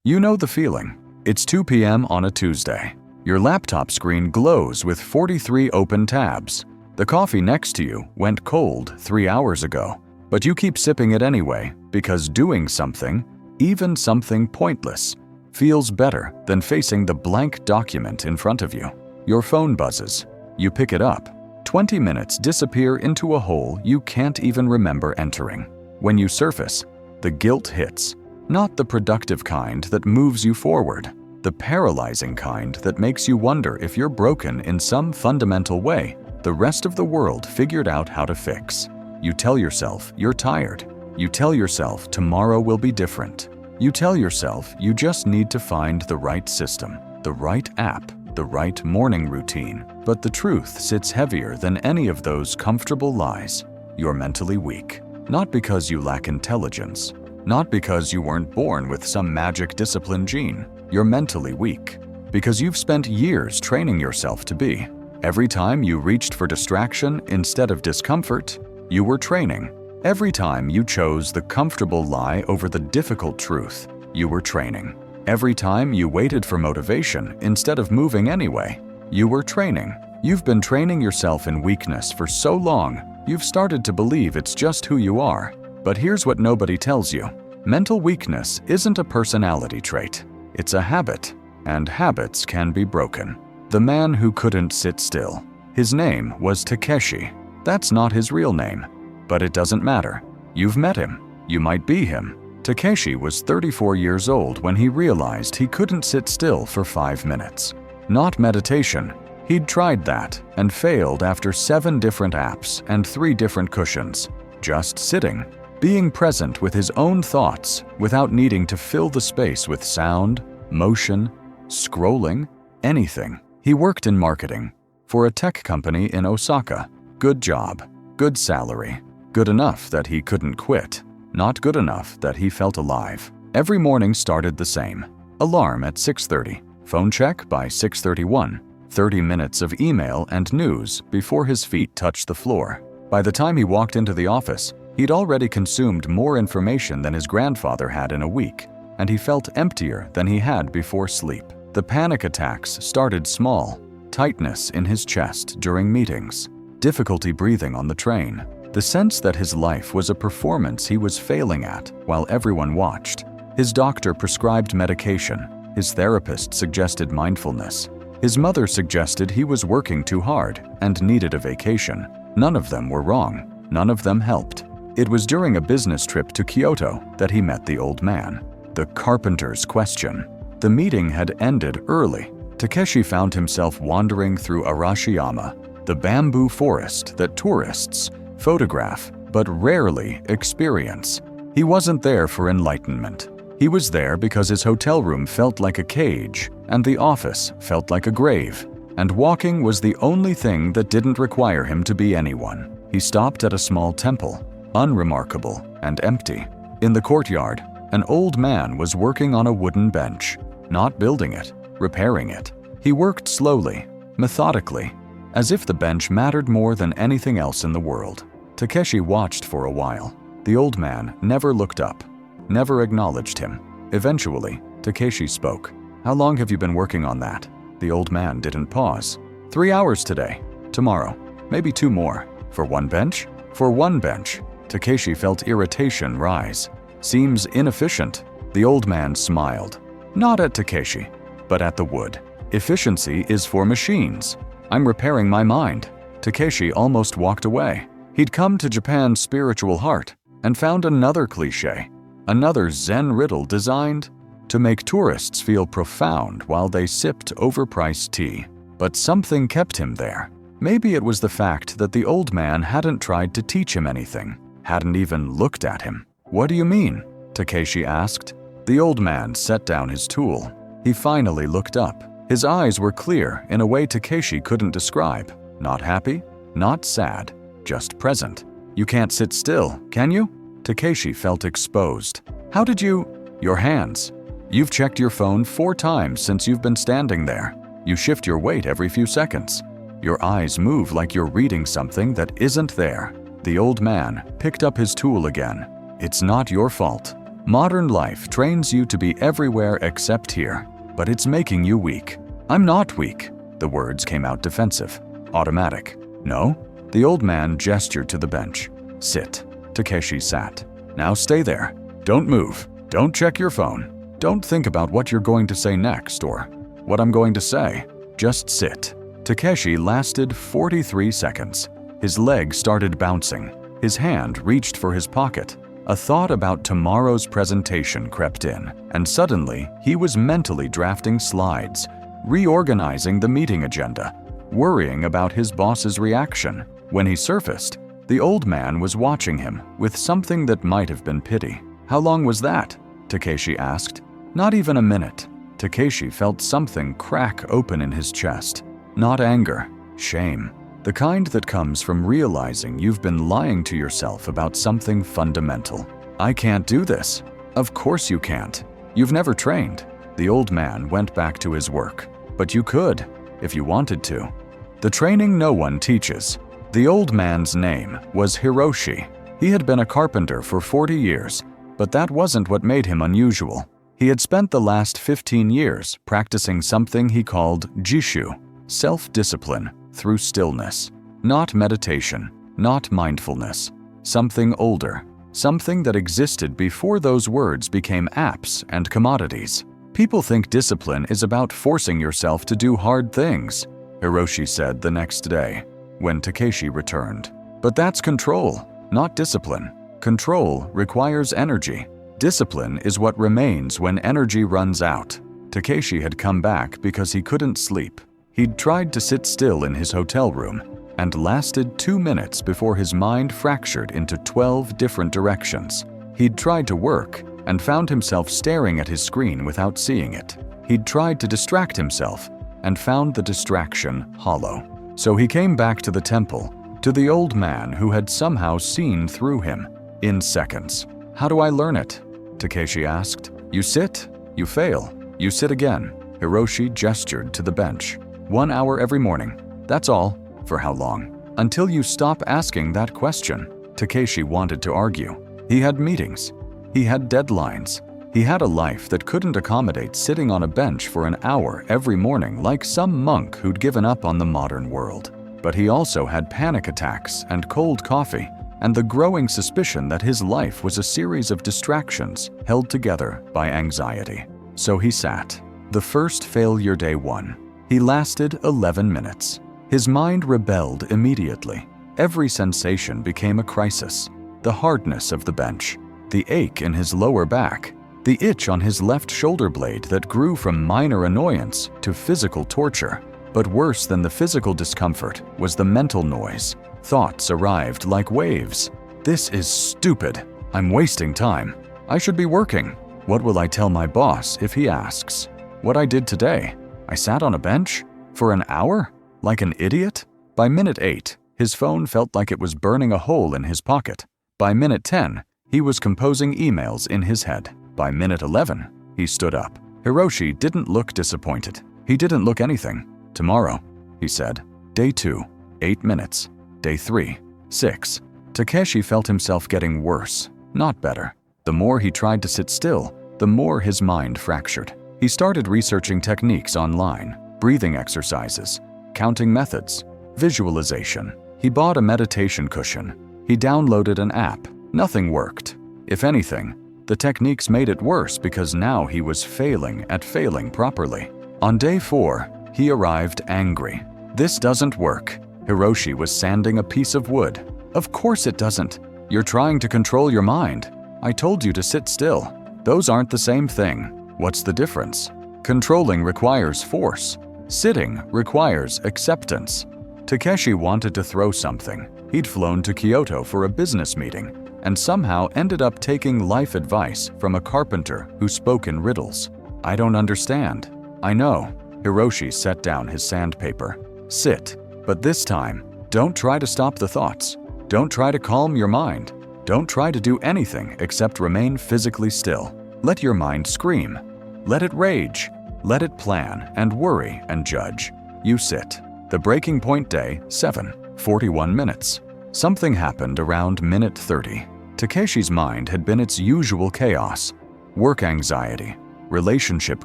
You know the feeling. It's 2 p.m. on a Tuesday. Your laptop screen glows with 43 open tabs. The coffee next to you went cold 3 hours ago, but you keep sipping it anyway because doing something, even something pointless, feels better than facing the blank document in front of you. Your phone buzzes. You pick it up. 20 minutes disappear into a hole you can't even remember entering. When you surface, the guilt hits. Not the productive kind that moves you forward, the paralyzing kind that makes you wonder if you're broken in some fundamental way the rest of the world figured out how to fix. You tell yourself you're tired. You tell yourself tomorrow will be different. You tell yourself you just need to find the right system, the right app, the right morning routine. But the truth sits heavier than any of those comfortable lies. You're mentally weak, not because you lack intelligence, not because you weren't born with some magic discipline gene. You're mentally weak because you've spent years training yourself to be. Every time you reached for distraction instead of discomfort, you were training. Every time you chose the comfortable lie over the difficult truth, you were training. Every time you waited for motivation instead of moving anyway, you were training. You've been training yourself in weakness for so long, you've started to believe it's just who you are. But here's what nobody tells you. Mental weakness isn't a personality trait. It's a habit, and habits can be broken. The man who couldn't sit still. His name was Takeshi. That's not his real name, but it doesn't matter. You've met him. You might be him. Takeshi was 34 years old when he realized he couldn't sit still for 5 minutes. Not meditation. He'd tried that and failed after 7 different apps and 3 different cushions. Just sitting, being present with his own thoughts without needing to fill the space with sound, motion, scrolling, anything. He worked in marketing for a tech company in Osaka. Good job, good salary, good enough that he couldn't quit, not good enough that he felt alive. Every morning started the same. Alarm at 6:30, phone check by 6:31, 30 minutes of email and news before his feet touched the floor. By the time he walked into the office, he'd already consumed more information than his grandfather had in a week, and he felt emptier than he had before sleep. The panic attacks started small, tightness in his chest during meetings, difficulty breathing on the train, the sense that his life was a performance he was failing at while everyone watched. His doctor prescribed medication, his therapist suggested mindfulness, his mother suggested he was working too hard and needed a vacation. None of them were wrong, none of them helped. It was during a business trip to Kyoto that he met the old man. The carpenter's question. The meeting had ended early. Takeshi found himself wandering through Arashiyama, the bamboo forest that tourists photograph but rarely experience. He wasn't there for enlightenment. He was there because his hotel room felt like a cage and the office felt like a grave, and walking was the only thing that didn't require him to be anyone. He stopped at a small temple, unremarkable and empty. In the courtyard, an old man was working on a wooden bench. Not building it, repairing it. He worked slowly, methodically, as if the bench mattered more than anything else in the world. Takeshi watched for a while. The old man never looked up, never acknowledged him. Eventually, Takeshi spoke. "How long have you been working on that?" The old man didn't pause. 3 hours today, tomorrow, maybe 2 more. For one bench? For one bench. Takeshi felt irritation rise. Seems inefficient. The old man smiled. Not at Takeshi, but at the wood. Efficiency is for machines. I'm repairing my mind. Takeshi almost walked away. He'd come to Japan's spiritual heart and found another cliché, another Zen riddle designed to make tourists feel profound while they sipped overpriced tea. But something kept him there. Maybe it was the fact that the old man hadn't tried to teach him anything, hadn't even looked at him. "What do you mean?" Takeshi asked. The old man set down his tool. He finally looked up. His eyes were clear in a way Takeshi couldn't describe. Not happy, not sad, just present. "You can't sit still, can you?" Takeshi felt exposed. "How did you—" "Your hands. You've checked your phone 4 times since you've been standing there. You shift your weight every few seconds. Your eyes move like you're reading something that isn't there." The old man picked up his tool again. "It's not your fault. Modern life trains you to be everywhere except here, but it's making you weak. I'm not weak. The words came out defensive, automatic. No? The old man gestured to the bench. Sit. Takeshi sat. Now stay there. Don't move. Don't check your phone. Don't think about what you're going to say next or what I'm going to say. Just sit. Takeshi lasted 43 seconds. His leg started bouncing. His hand reached for his pocket. A thought about tomorrow's presentation crept in, and suddenly he was mentally drafting slides, reorganizing the meeting agenda, worrying about his boss's reaction. When he surfaced, the old man was watching him with something that might have been pity. How long was that? Takeshi asked. Not even a minute. Takeshi felt something crack open in his chest. Not anger, shame. The kind that comes from realizing you've been lying to yourself about something fundamental. I can't do this. Of course you can't. You've never trained. The old man went back to his work. But you could, if you wanted to. The training no one teaches. The old man's name was Hiroshi. He had been a carpenter for 40 years, but that wasn't what made him unusual. He had spent the last 15 years practicing something he called jishu, self-discipline through stillness. Not meditation, not mindfulness. Something older, something that existed before those words became apps and commodities. People think discipline is about forcing yourself to do hard things, Hiroshi said the next day, when Takeshi returned. But that's control, not discipline. Control requires energy. Discipline is what remains when energy runs out. Takeshi had come back because he couldn't sleep. He'd tried to sit still in his hotel room and lasted 2 minutes before his mind fractured into 12 different directions. He'd tried to work and found himself staring at his screen without seeing it. He'd tried to distract himself and found the distraction hollow. So he came back to the temple, to the old man who had somehow seen through him in seconds. How do I learn it? Takeshi asked. You sit, you fail, you sit again. Hiroshi gestured to the bench. 1 hour every morning. That's all. For how long? Until you stop asking that question. Takeshi wanted to argue. He had meetings. He had deadlines. He had a life that couldn't accommodate sitting on a bench for an hour every morning like some monk who'd given up on the modern world. But he also had panic attacks and cold coffee, and the growing suspicion that his life was a series of distractions held together by anxiety. So he sat. The first failure day won. He lasted 11 minutes. His mind rebelled immediately. Every sensation became a crisis. The hardness of the bench, the ache in his lower back, the itch on his left shoulder blade that grew from minor annoyance to physical torture. But worse than the physical discomfort was the mental noise. Thoughts arrived like waves. This is stupid. I'm wasting time. I should be working. What will I tell my boss if he asks? What I did today? I sat on a bench? For an hour? Like an idiot? By minute 8, his phone felt like it was burning a hole in his pocket. By minute 10, he was composing emails in his head. By minute 11, he stood up. Hiroshi didn't look disappointed. He didn't look anything. Tomorrow, he said. Day 2, 8 minutes. Day 3, 6. Takeshi felt himself getting worse, not better. The more he tried to sit still, the more his mind fractured. He started researching techniques online, breathing exercises, counting methods, visualization. He bought a meditation cushion. He downloaded an app. Nothing worked. If anything, the techniques made it worse because now he was failing at failing properly. On day 4, he arrived angry. This doesn't work. Hiroshi was sanding a piece of wood. Of course it doesn't. You're trying to control your mind. I told you to sit still. Those aren't the same thing. What's the difference? Controlling requires force. Sitting requires acceptance. Takeshi wanted to throw something. He'd flown to Kyoto for a business meeting and somehow ended up taking life advice from a carpenter who spoke in riddles. I don't understand. I know. Hiroshi set down his sandpaper. Sit. But this time, don't try to stop the thoughts. Don't try to calm your mind. Don't try to do anything except remain physically still. Let your mind scream. Let it rage. Let it plan and worry and judge. You sit. The breaking point day 7, 41 minutes. Something happened around minute 30. Takeshi's mind had been its usual chaos: work anxiety, relationship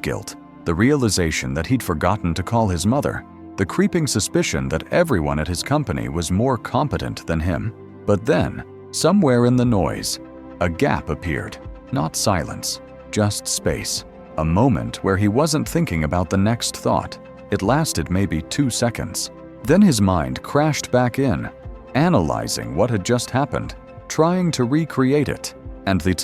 guilt, the realization that he'd forgotten to call his mother, the creeping suspicion that everyone at his company was more competent than him. But then, somewhere in the noise, a gap appeared. Not silence, just space. A moment where he wasn't thinking about the next thought. It lasted maybe 2 seconds. Then his mind crashed back in, analyzing what had just happened, trying to recreate it. And the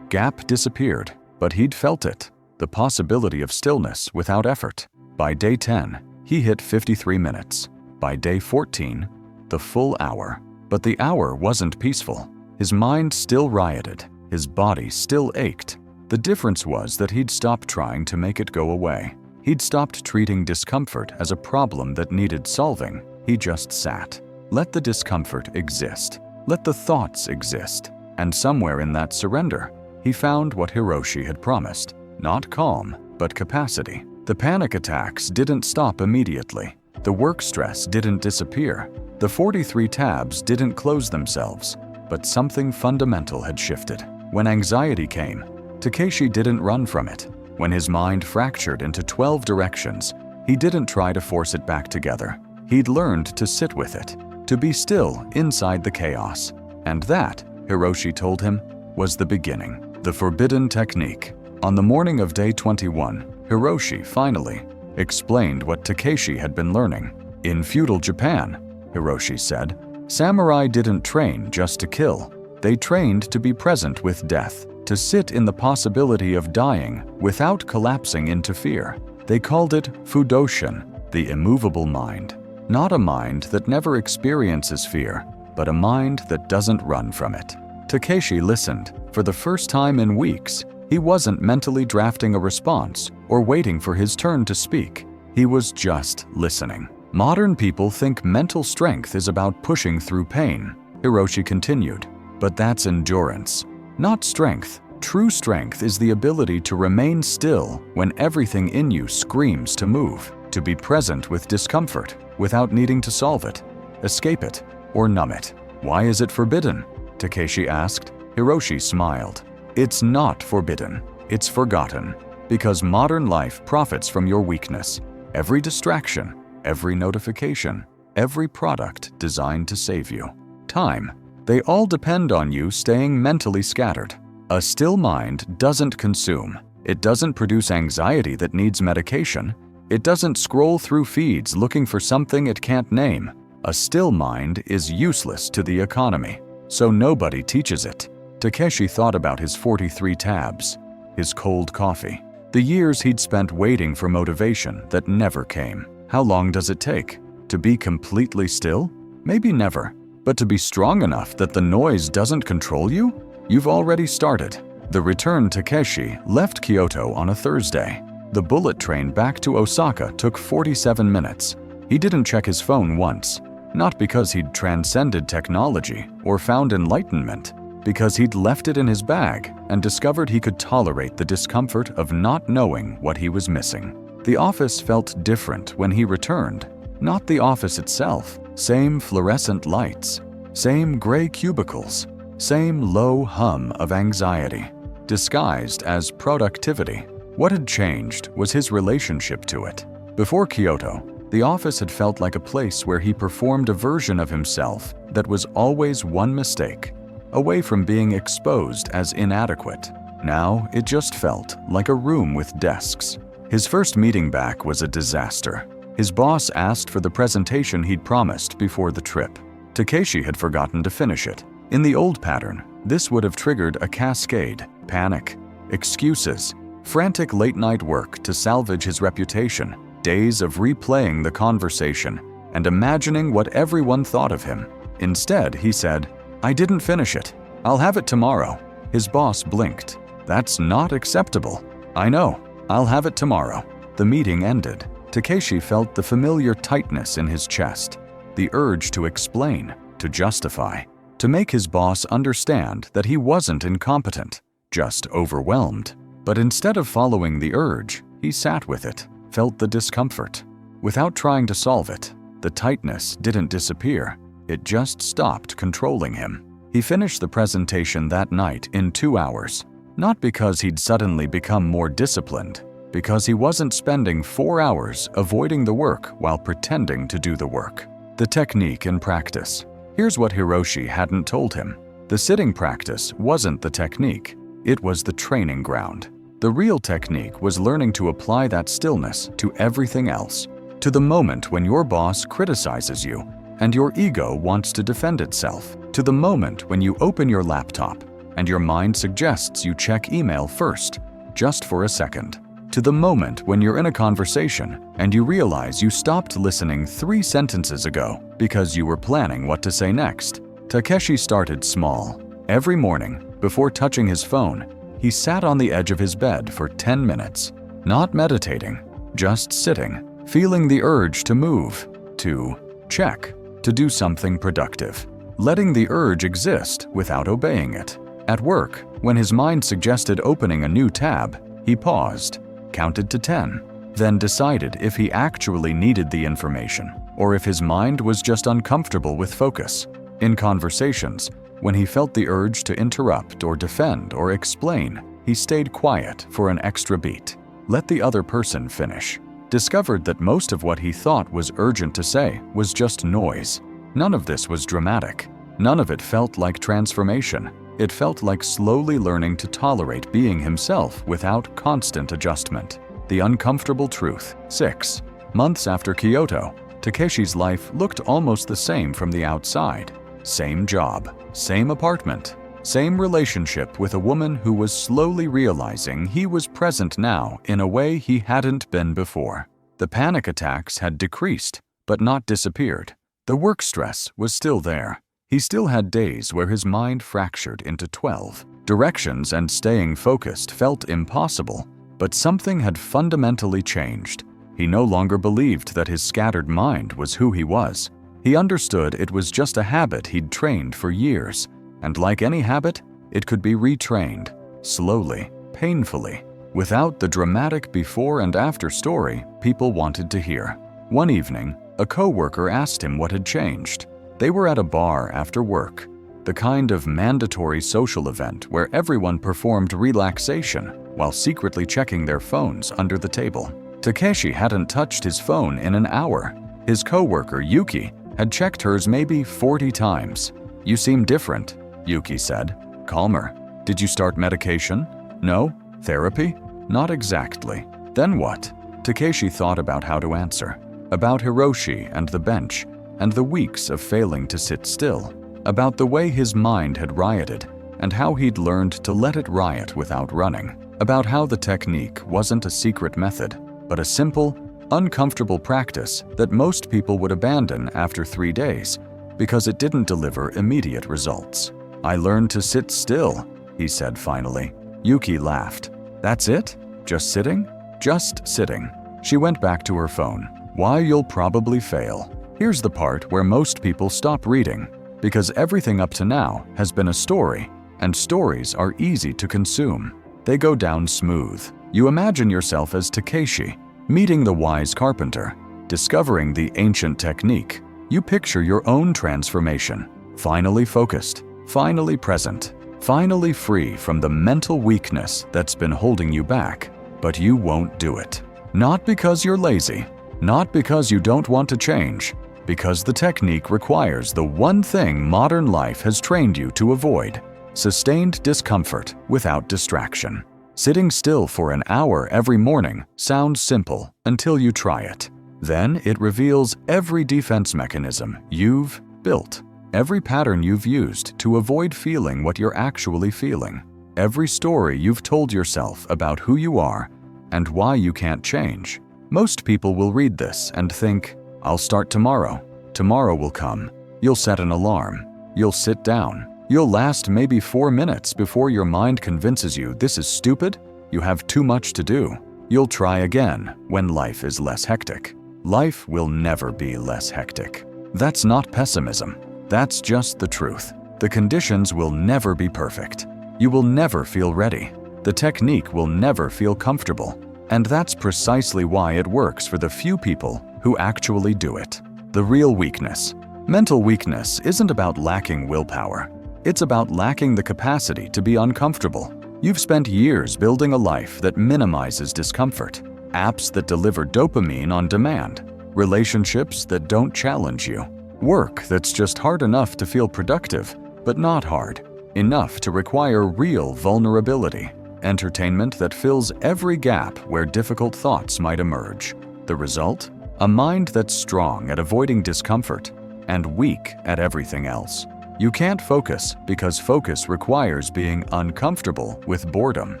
gap disappeared, but he'd felt it. The possibility of stillness without effort. By day 10, he hit 53 minutes. By day 14, the full hour. But the hour wasn't peaceful. His mind still rioted. His body still ached. The difference was that he'd stopped trying to make it go away. He'd stopped treating discomfort as a problem that needed solving. He just sat. Let the discomfort exist. Let the thoughts exist. And somewhere in that surrender, he found what Hiroshi had promised. Not calm, but capacity. The panic attacks didn't stop immediately. The work stress didn't disappear. The 43 tabs didn't close themselves. But something fundamental had shifted. When anxiety came, Takeshi didn't run from it. When his mind fractured into 12 directions, he didn't try to force it back together. He'd learned to sit with it, to be still inside the chaos. And that, Hiroshi told him, was the beginning. The forbidden technique. On the morning of day 21, Hiroshi finally explained what Takeshi had been learning. In feudal Japan, Hiroshi said, samurai didn't train just to kill. They trained to be present with death, to sit in the possibility of dying without collapsing into fear. They called it fudoshin, the immovable mind. Not a mind that never experiences fear, but a mind that doesn't run from it. Takeshi listened. For the first time in weeks, he wasn't mentally drafting a response or waiting for his turn to speak. He was just listening. Modern people think mental strength is about pushing through pain, Hiroshi continued. But that's endurance, not strength. True strength is the ability to remain still when everything in you screams to move, to be present with discomfort without needing to solve it, escape it, or numb it. Why is it forbidden? Takeshi asked. Hiroshi smiled. It's not forbidden, it's forgotten, because modern life profits from your weakness. Every distraction, every notification, every product designed to save you. Time. They all depend on you staying mentally scattered. A still mind doesn't consume. It doesn't produce anxiety that needs medication. It doesn't scroll through feeds looking for something it can't name. A still mind is useless to the economy, so nobody teaches it. Takeshi thought about his 43 tabs, his cold coffee, the years he'd spent waiting for motivation that never came. How long does it take? To be completely still? Maybe never. But to be strong enough that the noise doesn't control you? You've already started. The return Takeshi left Kyoto on a Thursday. The bullet train back to Osaka took 47 minutes. He didn't check his phone once, not because he'd transcended technology or found enlightenment, because he'd left it in his bag and discovered he could tolerate the discomfort of not knowing what he was missing. The office felt different when he returned. Not the office itself. Same fluorescent lights, same gray cubicles, same low hum of anxiety, disguised as productivity. What had changed was his relationship to it. Before Kyoto, the office had felt like a place where he performed a version of himself that was always one mistake, away from being exposed as inadequate. Now it just felt like a room with desks. His first meeting back was a disaster. His boss asked for the presentation he'd promised before the trip. Takeshi had forgotten to finish it. In the old pattern, this would have triggered a cascade: panic, excuses, frantic late-night work to salvage his reputation, days of replaying the conversation and imagining what everyone thought of him. Instead, he said, "I didn't finish it. I'll have it tomorrow." His boss blinked. "That's not acceptable." "I know. I'll have it tomorrow." The meeting ended. Takeshi felt the familiar tightness in his chest, the urge to explain, to justify, to make his boss understand that he wasn't incompetent, just overwhelmed. But instead of following the urge, he sat with it, felt the discomfort. Without trying to solve it, the tightness didn't disappear. It just stopped controlling him. He finished the presentation that night in 2 hours, not because he'd suddenly become more disciplined, because he wasn't spending 4 hours avoiding the work while pretending to do the work. The technique in practice. Here's what Hiroshi hadn't told him. The sitting practice wasn't the technique, it was the training ground. The real technique was learning to apply that stillness to everything else, to the moment when your boss criticizes you and your ego wants to defend itself, to the moment when you open your laptop and your mind suggests you check email first, just for a second, to the moment when you're in a conversation and you realize you stopped listening 3 sentences ago because you were planning what to say next. Takeshi started small. Every morning, before touching his phone, he sat on the edge of his bed for 10 minutes, not meditating, just sitting, feeling the urge to move, to check, to do something productive, letting the urge exist without obeying it. At work, when his mind suggested opening a new tab, he paused, counted to 10, then decided if he actually needed the information or if his mind was just uncomfortable with focus. In conversations, when he felt the urge to interrupt or defend or explain, he stayed quiet for an extra beat, let the other person finish, discovered that most of what he thought was urgent to say was just noise. None of this was dramatic. None of it felt like transformation. It felt like slowly learning to tolerate being himself without constant adjustment. The uncomfortable truth. 6 months after Kyoto, Takeshi's life looked almost the same from the outside. Same job, same apartment, same relationship with a woman who was slowly realizing he was present now in a way he hadn't been before. The panic attacks had decreased, but not disappeared. The work stress was still there. He still had days where his mind fractured into 12 directions and staying focused felt impossible, but something had fundamentally changed. He no longer believed that his scattered mind was who he was. He understood it was just a habit he'd trained for years, and like any habit, it could be retrained, slowly, painfully, without the dramatic before and after story people wanted to hear. One evening, a coworker asked him what had changed. They were at a bar after work, the kind of mandatory social event where everyone performed relaxation while secretly checking their phones under the table. Takeshi hadn't touched his phone in an hour. His coworker, Yuki, had checked hers maybe 40 times. "You seem different," Yuki said. "Calmer. Did you start medication?" "No." "Therapy?" "Not exactly." "Then what?" Takeshi thought about how to answer. About Hiroshi and the bench, and the weeks of failing to sit still. About the way his mind had rioted, and how he'd learned to let it riot without running. About how the technique wasn't a secret method, but a simple, uncomfortable practice that most people would abandon after 3 days because it didn't deliver immediate results. "I learned to sit still," he said finally. Yuki laughed. "That's it? Just sitting?" "Just sitting." She went back to her phone. "Why you'll probably fail. Here's the part where most people stop reading, because everything up to now has been a story, and stories are easy to consume. They go down smooth. You imagine yourself as Takeshi, meeting the wise carpenter, discovering the ancient technique. You picture your own transformation, finally focused, finally present, finally free from the mental weakness that's been holding you back, but you won't do it. Not because you're lazy, not because you don't want to change, because the technique requires the one thing modern life has trained you to avoid: sustained discomfort without distraction. Sitting still for an hour every morning sounds simple until you try it. Then it reveals every defense mechanism you've built, every pattern you've used to avoid feeling what you're actually feeling, every story you've told yourself about who you are and why you can't change. Most people will read this and think, "I'll start tomorrow. Tomorrow will come." You'll set an alarm. You'll sit down. You'll last maybe 4 minutes before your mind convinces you this is stupid, you have too much to do. You'll try again when life is less hectic. Life will never be less hectic. That's not pessimism. That's just the truth. The conditions will never be perfect. You will never feel ready. The technique will never feel comfortable. And that's precisely why it works for the few people who actually do it. The real weakness. Mental weakness isn't about lacking willpower. It's about lacking the capacity to be uncomfortable. You've spent years building a life that minimizes discomfort, apps that deliver dopamine on demand, relationships that don't challenge you, work that's just hard enough to feel productive, but not hard enough to require real vulnerability, entertainment that fills every gap where difficult thoughts might emerge. The result? A mind that's strong at avoiding discomfort and weak at everything else. You can't focus because focus requires being uncomfortable with boredom.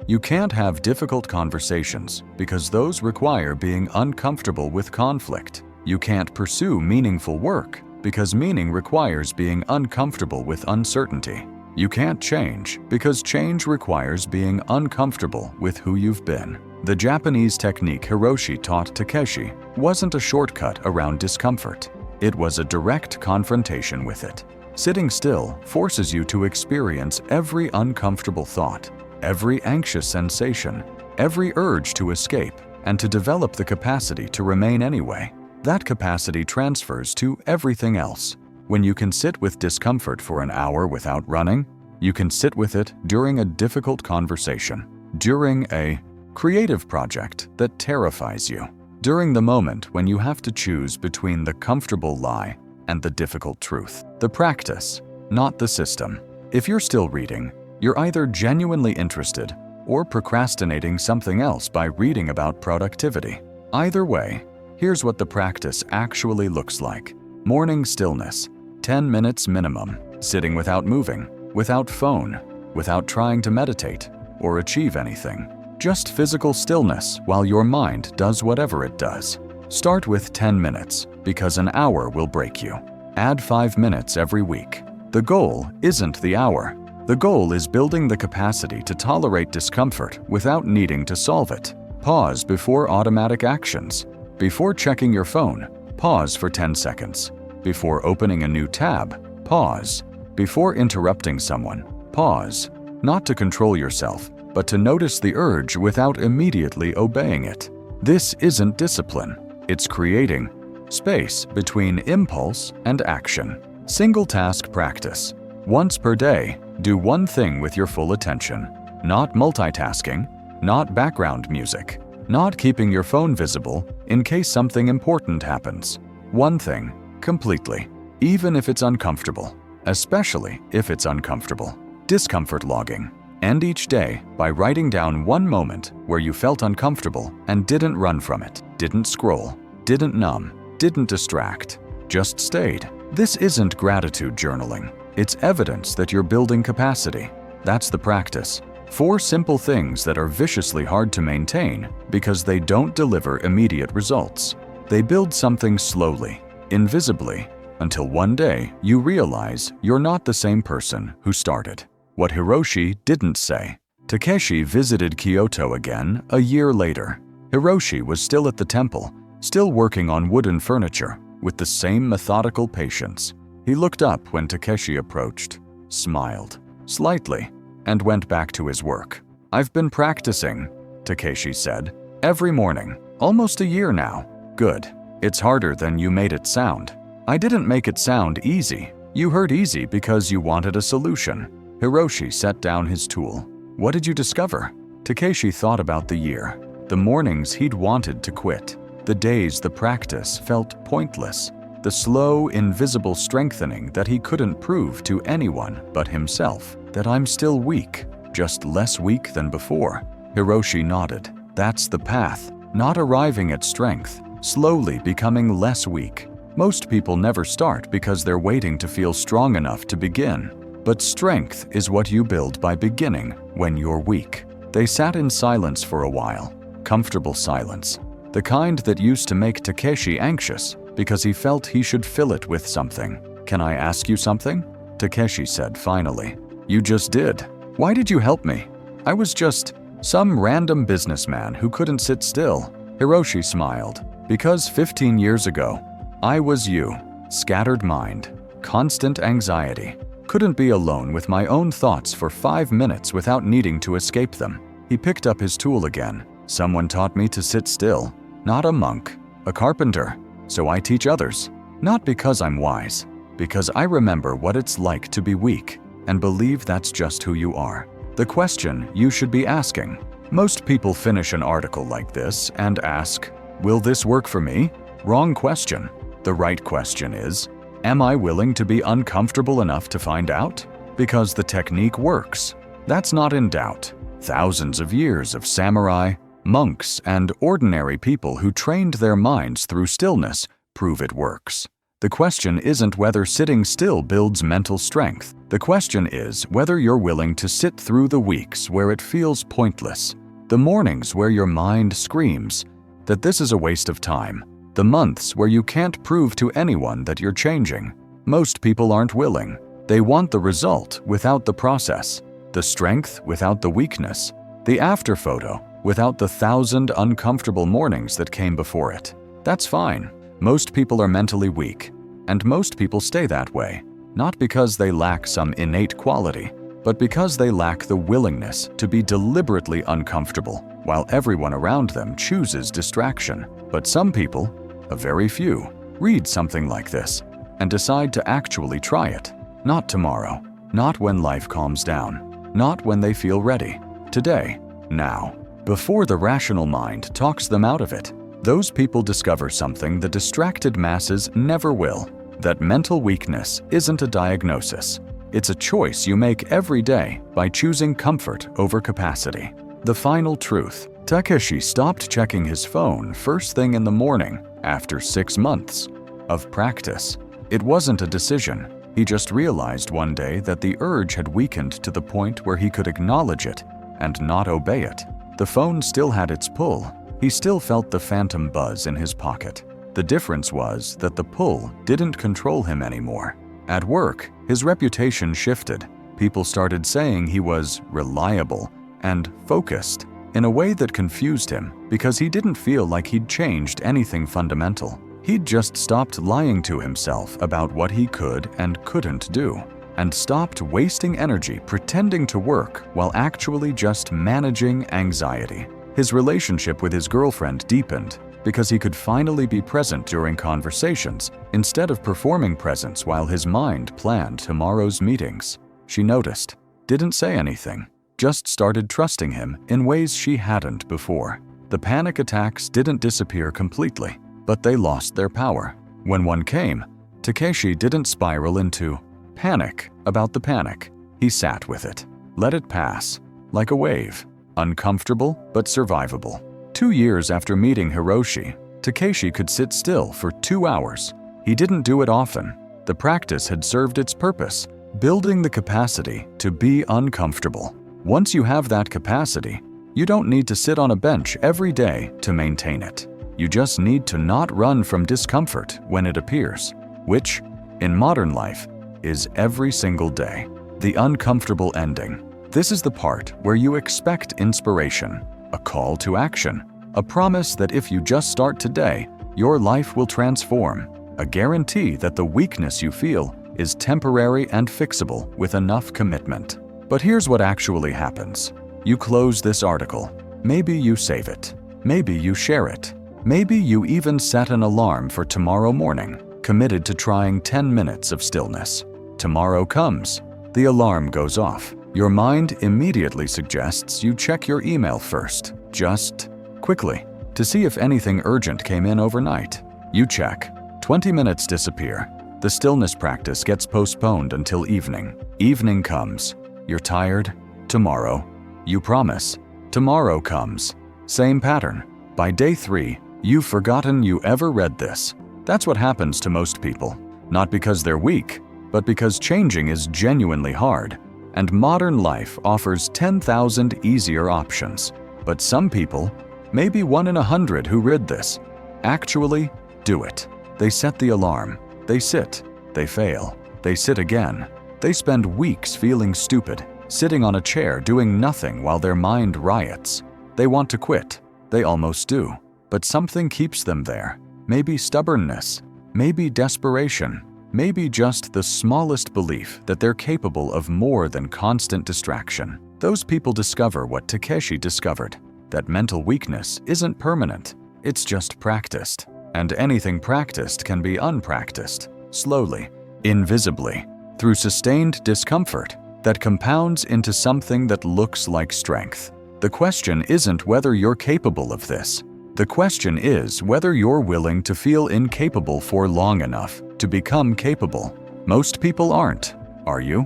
You can't have difficult conversations because those require being uncomfortable with conflict. You can't pursue meaningful work because meaning requires being uncomfortable with uncertainty. You can't change because change requires being uncomfortable with who you've been. The Japanese technique Hiroshi taught Takeshi wasn't a shortcut around discomfort. It was a direct confrontation with it. Sitting still forces you to experience every uncomfortable thought, every anxious sensation, every urge to escape, and to develop the capacity to remain anyway. That capacity transfers to everything else. When you can sit with discomfort for an hour without running, you can sit with it during a difficult conversation, during a creative project that terrifies you, during the moment when you have to choose between the comfortable lie and the difficult truth. The practice, not the system. If you're still reading, you're either genuinely interested or procrastinating something else by reading about productivity. Either way, here's what the practice actually looks like. Morning stillness, 10 minutes minimum, sitting without moving, without phone, without trying to meditate or achieve anything. Just physical stillness while your mind does whatever it does. Start with 10 minutes because an hour will break you. Add 5 minutes every week. The goal isn't the hour. The goal is building the capacity to tolerate discomfort without needing to solve it. Pause before automatic actions. Before checking your phone, pause for 10 seconds. Before opening a new tab, pause. Before interrupting someone, pause. Not to control yourself, but to notice the urge without immediately obeying it. This isn't discipline. It's creating space between impulse and action. Single task practice. Once per day, do one thing with your full attention. Not multitasking, not background music, not keeping your phone visible in case something important happens. One thing, completely, even if it's uncomfortable, especially if it's uncomfortable. Discomfort logging. End each day by writing down one moment where you felt uncomfortable and didn't run from it, didn't scroll, didn't numb, didn't distract, just stayed. This isn't gratitude journaling. It's evidence that you're building capacity. That's the practice. 4 simple things that are viciously hard to maintain because they don't deliver immediate results. They build something slowly, invisibly, until one day you realize you're not the same person who started. What Hiroshi didn't say. Takeshi visited Kyoto again a year later. Hiroshi was still at the temple, still working on wooden furniture, with the same methodical patience. He looked up when Takeshi approached, smiled slightly, and went back to his work. "I've been practicing," Takeshi said, "every morning, almost a year now." "Good. It's harder than you made it sound." "I didn't make it sound easy. You heard easy because you wanted a solution." Hiroshi set down his tool. "What did you discover?" Takeshi thought about the year, the mornings he'd wanted to quit, the days the practice felt pointless, the slow, invisible strengthening that he couldn't prove to anyone but himself. "That I'm still weak, just less weak than before." Hiroshi nodded. "That's the path, not arriving at strength, slowly becoming less weak. Most people never start because they're waiting to feel strong enough to begin. But strength is what you build by beginning when you're weak." They sat in silence for a while, comfortable silence, the kind that used to make Takeshi anxious because he felt he should fill it with something. "Can I ask you something?" Takeshi said finally. "You just did. Why did you help me?" "I was just some random businessman who couldn't sit still." Hiroshi smiled. "Because 15 years ago, I was you. Scattered mind, constant anxiety. Couldn't be alone with my own thoughts for 5 minutes without needing to escape them." He picked up his tool again. "Someone taught me to sit still. Not a monk, a carpenter. So I teach others. Not because I'm wise, because I remember what it's like to be weak. and believe that's just who you are. The question you should be asking. Most people finish an article like this and ask, "Will this work for me?" Wrong question. The right question is, am I willing to be uncomfortable enough to find out? Because the technique works. That's not in doubt. Thousands of years of samurai, monks, and ordinary people who trained their minds through stillness prove it works. The question isn't whether sitting still builds mental strength. The question is whether you're willing to sit through the weeks where it feels pointless, the mornings where your mind screams that this is a waste of time, the months where you can't prove to anyone that you're changing. Most people aren't willing. They want the result without the process, the strength without the weakness, the after photo without the 1,000 uncomfortable mornings that came before it. That's fine. Most people are mentally weak, and most people stay that way, not because they lack some innate quality, but because they lack the willingness to be deliberately uncomfortable while everyone around them chooses distraction. But some people, a very few, read something like this and decide to actually try it. Not tomorrow, not when life calms down, not when they feel ready. Today, now, before the rational mind talks them out of it. Those people discover something the distracted masses never will, that mental weakness isn't a diagnosis. It's a choice you make every day by choosing comfort over capacity. The final truth. Takeshi stopped checking his phone first thing in the morning after 6 months of practice. It wasn't a decision. He just realized one day that the urge had weakened to the point where he could acknowledge it and not obey it. The phone still had its pull. He still felt the phantom buzz in his pocket. The difference was that the pull didn't control him anymore. At work, his reputation shifted. People started saying he was reliable and focused in a way that confused him because he didn't feel like he'd changed anything fundamental. He'd just stopped lying to himself about what he could and couldn't do, and stopped wasting energy pretending to work while actually just managing anxiety. His relationship with his girlfriend deepened because he could finally be present during conversations instead of performing presence while his mind planned tomorrow's meetings. She noticed, didn't say anything, just started trusting him in ways she hadn't before. The panic attacks didn't disappear completely, but they lost their power. When one came, Takeshi didn't spiral into panic about the panic. He sat with it, let it pass, like a wave. Uncomfortable, but survivable. 2 years after meeting Hiroshi, Takeshi could sit still for 2 hours. He didn't do it often. The practice had served its purpose, building the capacity to be uncomfortable. Once you have that capacity, you don't need to sit on a bench every day to maintain it. You just need to not run from discomfort when it appears, which, in modern life, is every single day. The uncomfortable ending. This is the part where you expect inspiration, a call to action, a promise that if you just start today, your life will transform, a guarantee that the weakness you feel is temporary and fixable with enough commitment. But here's what actually happens. You close this article. Maybe you save it. Maybe you share it. Maybe you even set an alarm for tomorrow morning, committed to trying 10 minutes of stillness. Tomorrow comes. The alarm goes off. Your mind immediately suggests you check your email first, just quickly, to see if anything urgent came in overnight. You check. 20 minutes disappear. The stillness practice gets postponed until evening. Evening comes. You're tired. Tomorrow. You promise. Tomorrow comes. Same pattern. By day 3, you've forgotten you ever read this. That's what happens to most people. Not because they're weak, but because changing is genuinely hard. And modern life offers 10,000 easier options. But some people, maybe 1 in 100 who read this, actually do it. They set the alarm. They sit. They fail. They sit again. They spend weeks feeling stupid, sitting on a chair doing nothing while their mind riots. They want to quit. They almost do. But something keeps them there. Maybe stubbornness. Maybe desperation. Maybe just the smallest belief that they're capable of more than constant distraction. Those people discover what Takeshi discovered, that mental weakness isn't permanent, it's just practiced. And anything practiced can be unpracticed, slowly, invisibly, through sustained discomfort. that compounds into something that looks like strength. The question isn't whether you're capable of this. The question is whether you're willing to feel incapable for long enough to become capable. Most people aren't, are you?